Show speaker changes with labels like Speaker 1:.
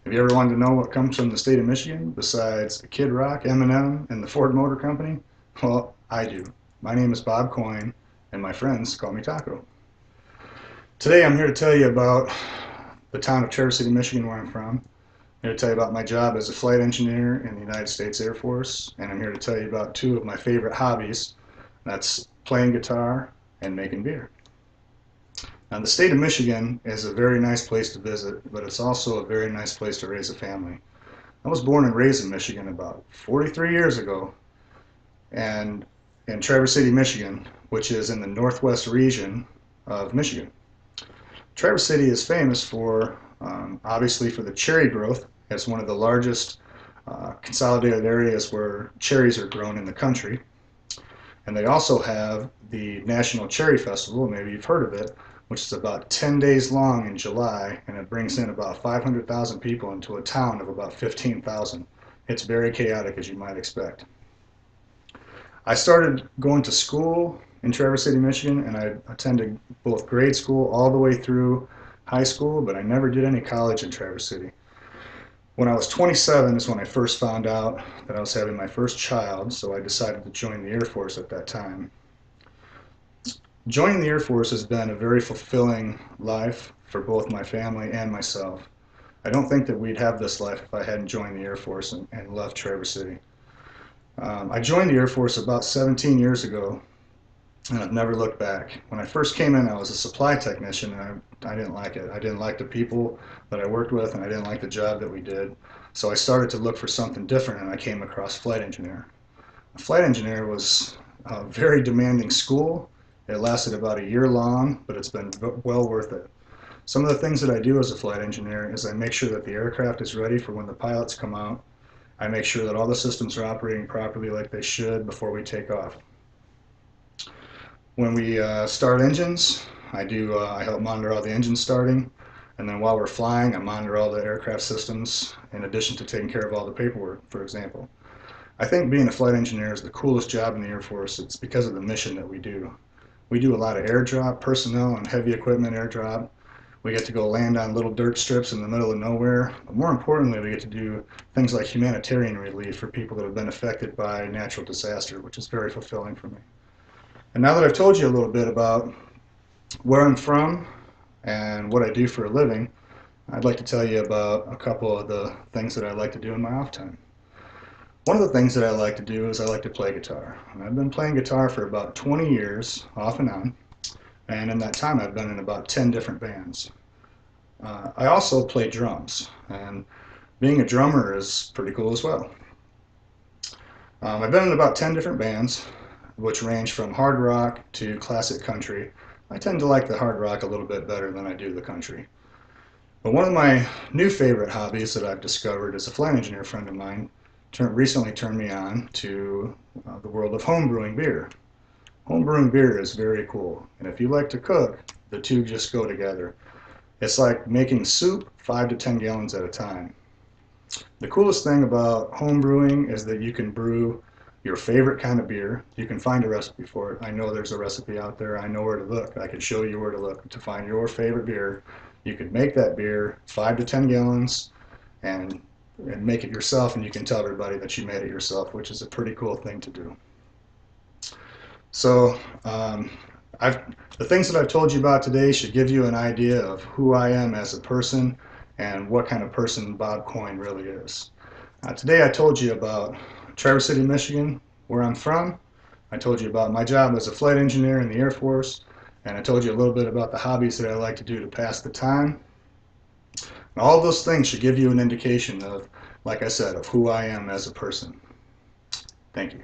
Speaker 1: Have you ever wanted to know what comes from the state of Michigan besides Kid Rock, Eminem, and the Ford Motor Company? Well, I do. My name is Bob Coyne, and my friends call me Taco. Today I'm here to tell you about the town of Traverse City, Michigan, where I'm from. I'm here to tell you about my job as a flight engineer in the United States Air Force, and I'm here to tell you about two of my favorite hobbies. That's playing guitar and making beer. Now, the state of Michigan is a very nice place to visit, but it's also a very nice place to raise a family. I was born and raised in Michigan about 43 years ago, and in Traverse City, Michigan, which is in the northwest region of Michigan. Traverse City is famous for, obviously, for the cherry growth. It's one of the largest consolidated areas where cherries are grown in the country. And they also have the National Cherry Festival, maybe you've heard of it, which is about 10 days long in July, and it brings in about 500,000 people into a town of about 15,000. It's very chaotic, as you might expect. I started going to school in Traverse City, Michigan, and I attended both grade school all the way through high school, but I never did any college in Traverse City. When I was 27 is when I first found out that I was having my first child, so I decided to join the Air Force at that time. Joining the Air Force has been a very fulfilling life for both my family and myself. I don't think that we'd have this life if I hadn't joined the Air Force and left Traverse City. I joined the Air Force about 17 years ago, and I've never looked back. When I first came in, I was a supply technician, and I didn't like it. I didn't like the people that I worked with, and I didn't like the job that we did. So I started to look for something different, and I came across flight engineer. A flight engineer was a very demanding school. It lasted about a year long, but it's been well worth it. Some of the things that I do as a flight engineer is I make sure that the aircraft is ready for when the pilots come out. I make sure that all the systems are operating properly like they should before we take off. When we start engines, I help monitor all the engines starting, and then while we're flying, I monitor all the aircraft systems in addition to taking care of all the paperwork, for example. I think being a flight engineer is the coolest job in the Air Force. It's because of the mission that we do. We do a lot of airdrop, personnel, and heavy equipment airdrop. We get to go land on little dirt strips in the middle of nowhere. But more importantly, we get to do things like humanitarian relief for people that have been affected by natural disaster, which is very fulfilling for me. And now that I've told you a little bit about where I'm from and what I do for a living, I'd like to tell you about a couple of the things that I like to do in my off time. One of the things that I like to do is I like to play guitar. And I've been playing guitar for about 20 years, off and on, and in that time I've been in about 10 different bands. I also play drums, and being a drummer is pretty cool as well. I've been in about 10 different bands, which range from hard rock to classic country. I tend to like the hard rock a little bit better than I do the country. But one of my new favorite hobbies that I've discovered is a flight engineer friend of mine recently turned me on to the world of homebrewing beer. Homebrewing beer is very cool, and if you like to cook, the two just go together. It's like making soup 5 to 10 gallons at a time. The coolest thing about homebrewing is that you can brew your favorite kind of beer. You can find a recipe for it. I know there's a recipe out there. I know where to look. I can show you where to look to find your favorite beer. You can make that beer 5 to 10 gallons and make it yourself, and you can tell everybody that you made it yourself, which is a pretty cool thing to do. So the things that I've told you about today should give you an idea of who I am as a person and what kind of person Bob Coyne really is. Today I told you about Traverse City, Michigan, where I'm from. I told you about my job as a flight engineer in the Air Force, and I told you a little bit about the hobbies that I like to do to pass the time. And all of those things should give you an indication of, like I said, of who I am as a person. Thank you.